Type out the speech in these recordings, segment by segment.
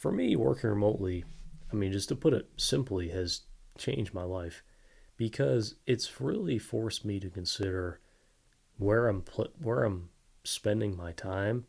for me, working remotely, I mean, just to put it simply, has changed my life because it's really forced me to consider where I'm spending my time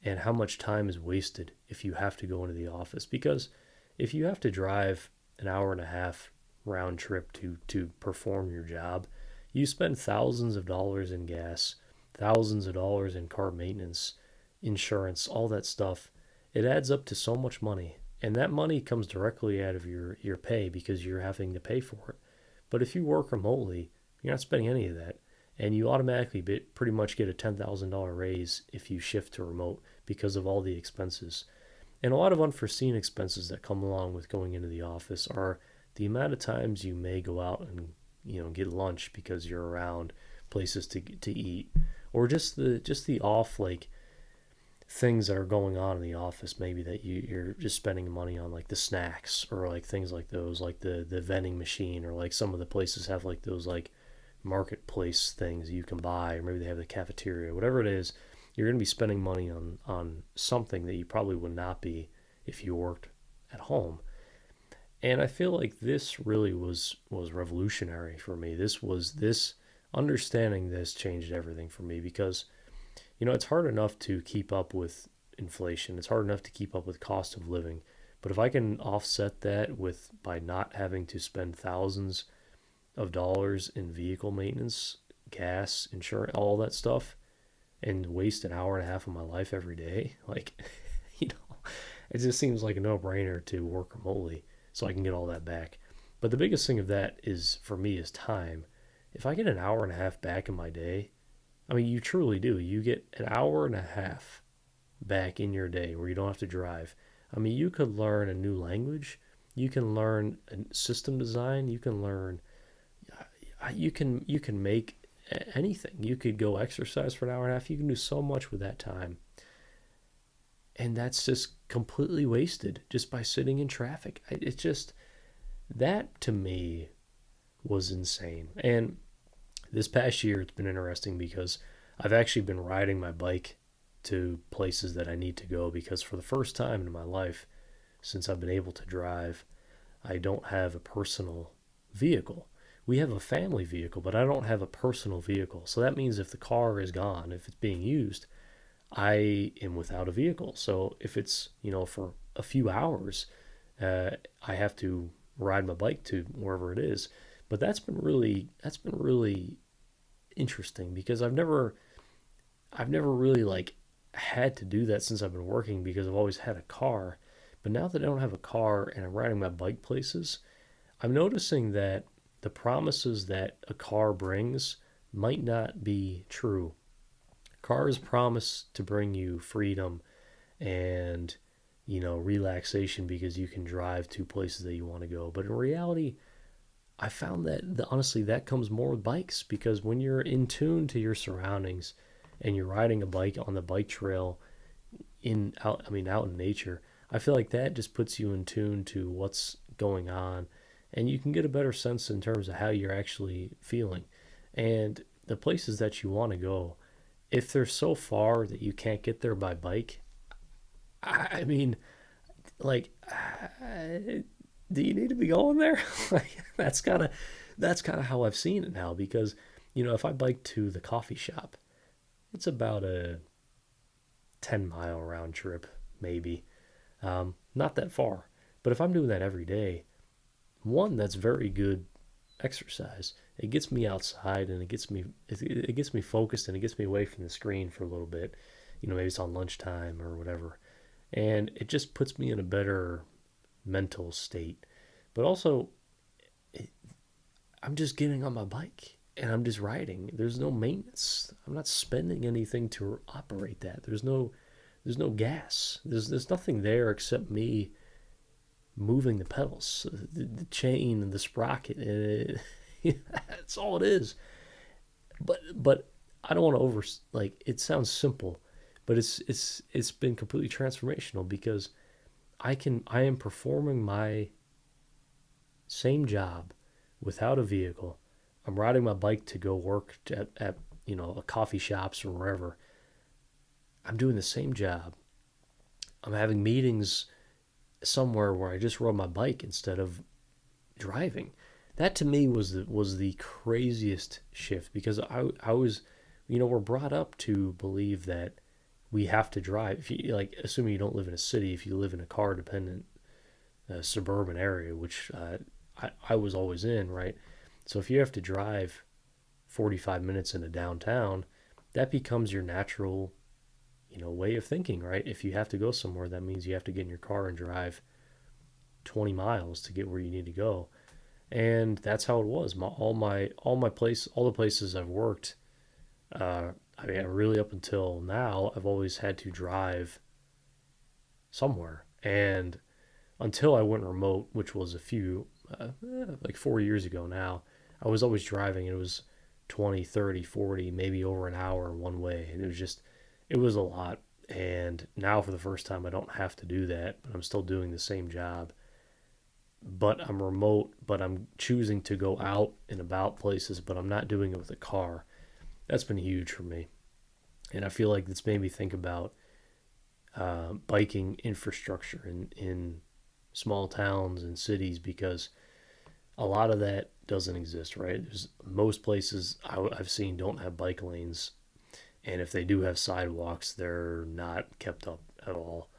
and how much time is wasted if you have to go into the office. Because if you have to drive an hour and a half round trip to perform your job, you spend thousands of dollars in gas, thousands of dollars in car maintenance, insurance, all that stuff. It adds up to so much money. And that money comes directly out of your pay because you're having to pay for it. But if you work remotely, you're not spending any of that. And you automatically pretty much get a $10,000 raise if you shift to remote because of all the expenses. And a lot of unforeseen expenses that come along with going into the office are the amount of times you may go out and get lunch because you're around places to eat, or just the off like things that are going on in the office, maybe that you're just spending money on, like the snacks or like things like those, like the vending machine, or like some of the places have like those like marketplace things you can buy, or maybe they have the cafeteria, whatever it is. You're going to be spending money on something that you probably would not be if you worked at home. And I feel like this really was revolutionary for me. This understanding this changed everything for me because it's hard enough to keep up with inflation. It's hard enough to keep up with cost of living. But if I can offset that with by not having to spend thousands of dollars in vehicle maintenance, gas, insurance, all that stuff, and waste an hour and a half of my life every day, like, you know, it just seems like a no-brainer to work remotely so I can get all that back. But the biggest thing of that is for me is time. If I get an hour and a half back in my day, I mean, you truly do. You get an hour and a half back in your day where you don't have to drive. I mean, you could learn a new language. You can learn system design. You can make anything. You could go exercise for an hour and a half. You can do so much with that time. And that's just completely wasted just by sitting in traffic. It's just, that to me was insane. And this past year, it's been interesting because I've actually been riding my bike to places that I need to go because for the first time in my life, since I've been able to drive, I don't have a personal vehicle. We have a family vehicle, but I don't have a personal vehicle. So that means if the car is gone, if it's being used, I am without a vehicle. So if it's, for a few hours, I have to ride my bike to wherever it is. But that's been really interesting because I've never really like had to do that since I've been working because I've always had a car. But now that I don't have a car and I'm riding my bike places, I'm noticing that the promises that a car brings might not be true. Cars promise to bring you freedom and relaxation because you can drive to places that you want to go. But in reality, I found that honestly that comes more with bikes because when you're in tune to your surroundings and you're riding a bike on the bike trail out in nature, I feel like that just puts you in tune to what's going on, and you can get a better sense in terms of how you're actually feeling. And the places that you want to go, if they're so far that you can't get there by bike, I mean, like, do you need to be going there? Like, that's kind of how I've seen it now because if I bike to the coffee shop, it's about a 10-mile round trip, maybe. Not that far. But if I'm doing that every day, one, that's very good exercise. It gets me outside and it gets me focused and it gets me away from the screen for a little bit. Maybe it's on lunchtime or whatever. And it just puts me in a better mental state. But also, it, I'm just getting on my bike and I'm just riding. There's no maintenance. I'm not spending anything to operate that. There's no gas. There's nothing there except me moving the pedals, the chain and the sprocket. And that's all it is. But I don't want to like. It sounds simple, but it's been completely transformational because I am performing my same job without a vehicle. I'm riding my bike to go work at a coffee shops or wherever. I'm doing the same job. I'm having meetings somewhere where I just rode my bike instead of driving. That to me was the craziest shift because I was, we're brought up to believe that we have to drive. If you like, assuming you don't live in a city, if you live in a car dependent suburban area, which I was always in, right? So if you have to drive 45 minutes into downtown, that becomes your natural, way of thinking, right? If you have to go somewhere, that means you have to get in your car and drive 20 miles to get where you need to go. And that's how it was. All the places I've worked, I mean, really up until now, I've always had to drive somewhere. And until I went remote, which was like 4 years ago now, I was always driving. It was 20, 30, 40, maybe over an hour one way. And it was a lot. And now for the first time, I don't have to do that, but I'm still doing the same job. But I'm remote, but I'm choosing to go out and about places, but I'm not doing it with a car. That's been huge for me. And I feel like it's made me think about biking infrastructure in small towns and cities because a lot of that doesn't exist, right? Most places I've seen don't have bike lanes, and if they do have sidewalks, they're not kept up at all.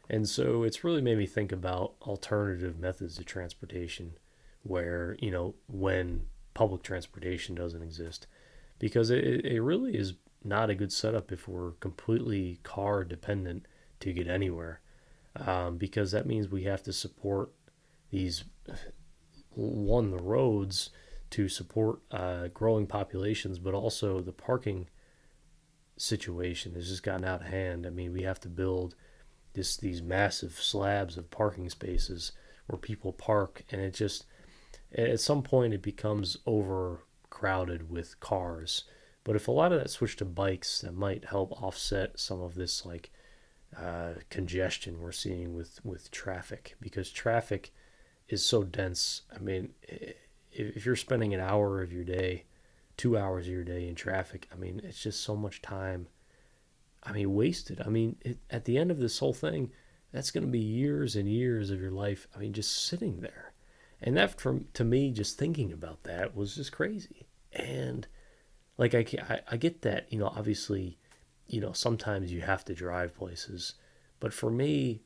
And so it's really made me think about alternative methods of transportation where, when public transportation doesn't exist, because it really is not a good setup if we're completely car dependent to get anywhere, because that means we have to support these, one, the roads to support growing populations, but also the parking situation has just gotten out of hand. I mean, we have to build these massive slabs of parking spaces where people park, and it just, at some point it becomes overcrowded with cars. But if a lot of that switched to bikes, that might help offset some of this like congestion we're seeing with traffic, because traffic is so dense. I mean, if you're spending an hour of your day, 2 hours of your day in traffic, I mean, it's just so much time. I mean, wasted. I mean, at the end of this whole thing, that's going to be years and years of your life. I mean, just sitting there, and that, from to me, just thinking about that was just crazy. And like I get that, obviously, sometimes you have to drive places, but for me,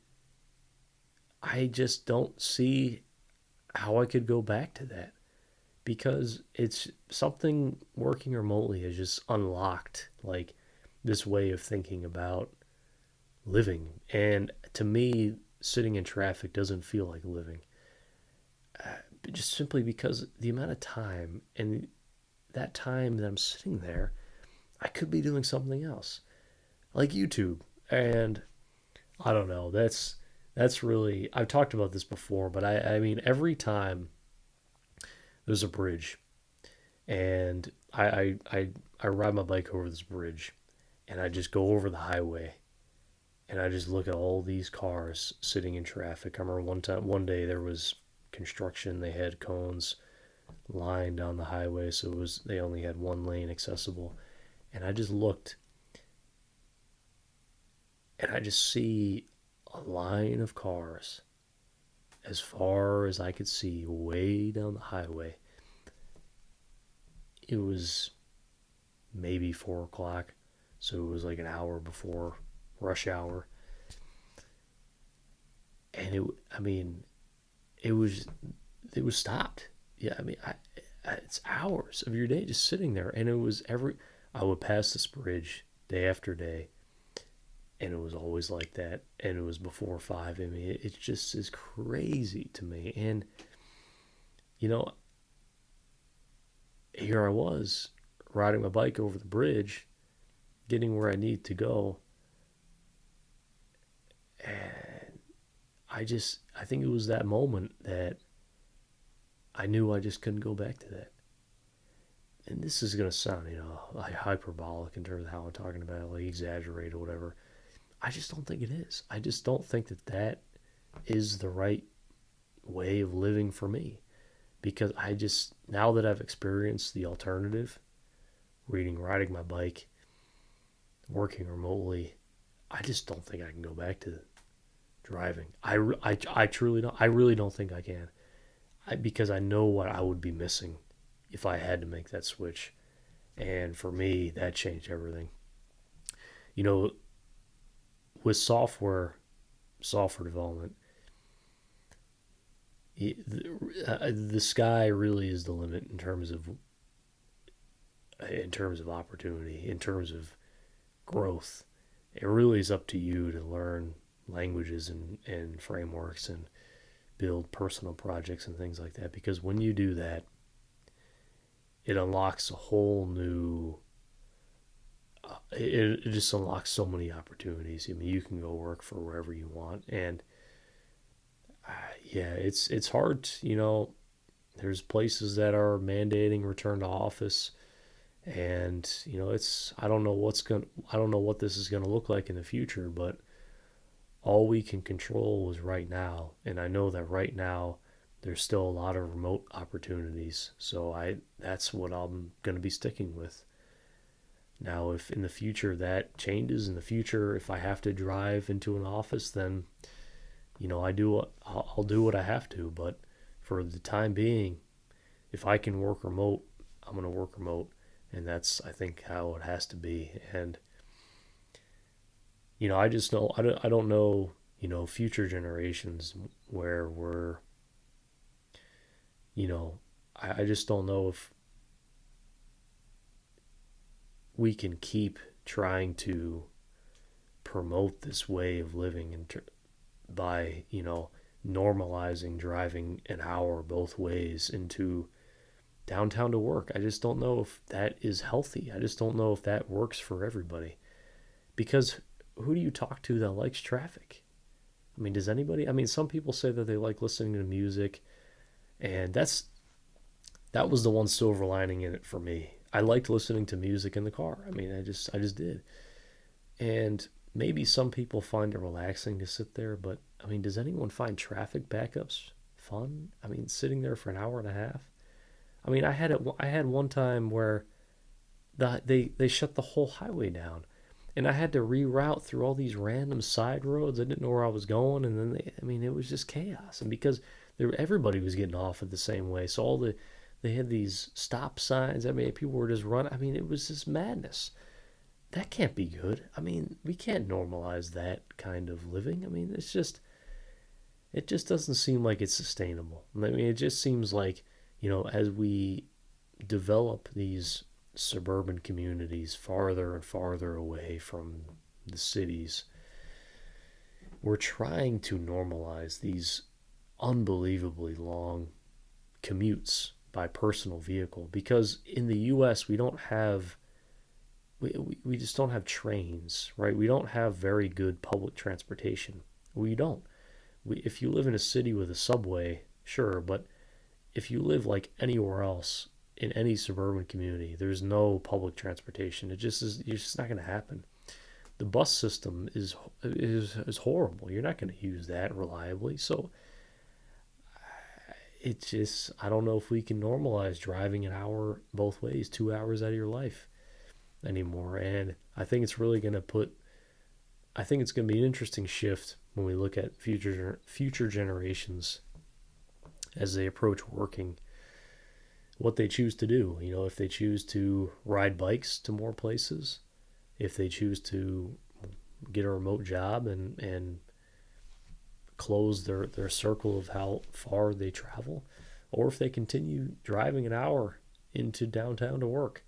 I just don't see how I could go back to that, because it's something, working remotely has just unlocked like this way of thinking about living. And to me, sitting in traffic doesn't feel like living, just simply because the amount of time, and that time that I'm sitting there, I could be doing something else, like YouTube. And I don't know. That's really, I've talked about this before, but I mean, every time there's a bridge, and I ride my bike over this bridge, and I just go over the highway, and I just look at all these cars sitting in traffic. I remember one day there was construction. They had cones lined down the highway, so they only had one lane accessible. And I just looked, and I just see a line of cars as far as I could see, way down the highway. It was maybe 4 o'clock, so it was like an hour before rush hour. And I mean, it was it was stopped. Yeah, I mean, it's hours of your day just sitting there, and it was I would pass this bridge day after day, and it was always like that, and it was before 5. I mean, it just is crazy to me. And you know, here I was riding my bike over the bridge, getting where I need to go, and I think it was that moment that I knew I just couldn't go back to that. And this is gonna sound, like hyperbolic in terms of how I'm talking about it, like exaggerated or whatever. I just don't think it is. I just don't think that is the right way of living for me, because now that I've experienced the alternative, riding my bike, working remotely, I just don't think I can go back to driving. I truly don't. I really don't think I can. Because I know what I would be missing if I had to make that switch. And for me, that changed everything. You know, with software development, the sky really is the limit in terms of opportunity, in terms of growth. It really is up to you to learn languages and frameworks and build personal projects and things like that. Because when you do that, it unlocks a whole new. It just unlocks so many opportunities. I mean, you can go work for wherever you want, and yeah, it's hard. There's places that are mandating return to office, and it's I don't know what this is gonna look like in the future, but all we can control is right now, and I know that right now there's still a lot of remote opportunities. So I that's what I'm gonna be sticking with. Now, if in the future that changes, in the future if I have to drive into an office, then I'll do what I have to. But for the time being, if I can work remote, I'm gonna work remote, and that's I think how it has to be. And I just know I don't know future generations where we're you know I just don't know if we can keep trying to promote this way of living by normalizing driving an hour both ways into downtown to work. I just don't know if that is healthy. I just don't know if that works for everybody. Because who do you talk to that likes traffic? I mean, does anybody? I mean, some people say that they like listening to music, and that was the one silver lining in it for me. I liked listening to music in the car. I mean, I just did. And maybe some people find it relaxing to sit there, but I mean, does anyone find traffic backups fun? I mean, sitting there for an hour and a half. I mean, I had one time where they shut the whole highway down, and I had to reroute through all these random side roads. I didn't know where I was going, and then I mean, it was just chaos. And because everybody was getting off at the same way, so they had these stop signs. I mean, people were just running. I mean, it was just madness. That can't be good. I mean, we can't normalize that kind of living. I mean, it just doesn't seem like it's sustainable. I mean, it just seems like, as we develop these suburban communities farther and farther away from the cities, we're trying to normalize these unbelievably long commutes by personal vehicle, because in the US we just don't have trains, right? We don't have very good public transportation. We don't. If you live in a city with a subway, sure, but if you live like anywhere else in any suburban community, there's no public transportation. It just is. It's just not going to happen. The bus system is horrible. You're not going to use that reliably. So it's just I don't know if we can normalize driving an hour both ways, 2 hours out of your life anymore. And I think it's really going to put. I think it's going to be an interesting shift when we look at future generations as they approach working, what they choose to do. If they choose to ride bikes to more places, if they choose to get a remote job and close their circle of how far they travel, or if they continue driving an hour into downtown to work.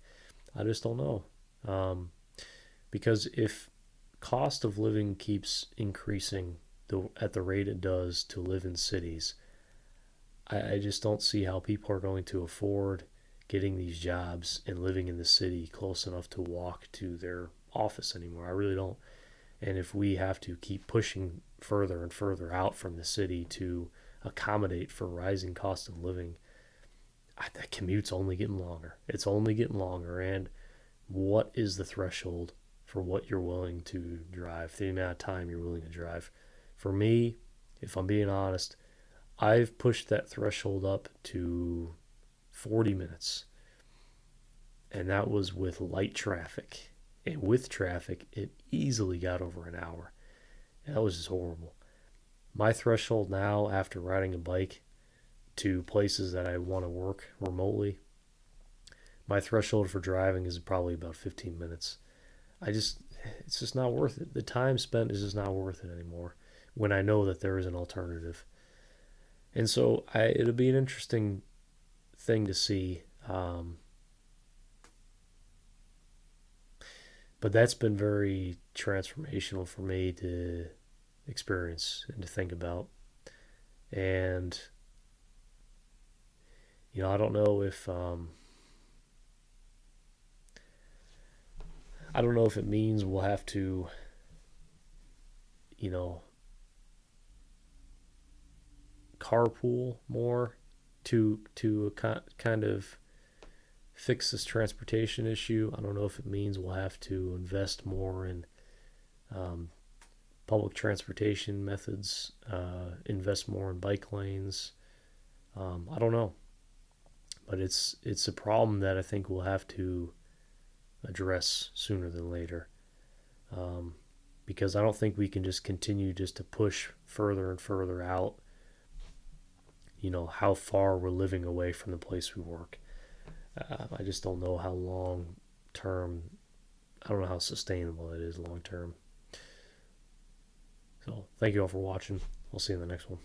I just don't know. Because if cost of living keeps increasing at the rate it does to live in cities, I just don't see how people are going to afford getting these jobs and living in the city close enough to walk to their office anymore. I really don't. And if we have to keep pushing further and further out from the city to accommodate for rising cost of living, that commute's only getting longer. It's only getting longer. And what is the threshold for what you're willing to drive, the amount of time you're willing to drive? For me, if I'm being honest, I've pushed that threshold up to 40 minutes, and that was with light traffic. And with traffic, it easily got over an hour. And that was just horrible. My threshold now after riding a bike to places that I want to work remotely, my threshold for driving is probably about 15 minutes. I just, it's just not worth it. The time spent is just not worth it anymore when I know that there is an alternative. And so it'll be an interesting thing to see. But that's been very transformational for me to experience and to think about. And, I don't know if, I don't know if it means we'll have to, you know, carpool more to kind of fix this transportation issue. I don't know if it means we'll have to invest more in um, public transportation methods, invest more in bike lanes. I don't know, but it's a problem that I think we'll have to address sooner than later. Um, because I don't think we can just continue just to push further and further out, how far we're living away from the place we work. I just don't know how long term, I don't know how sustainable it is long term. So thank you all for watching. We'll see you in the next one.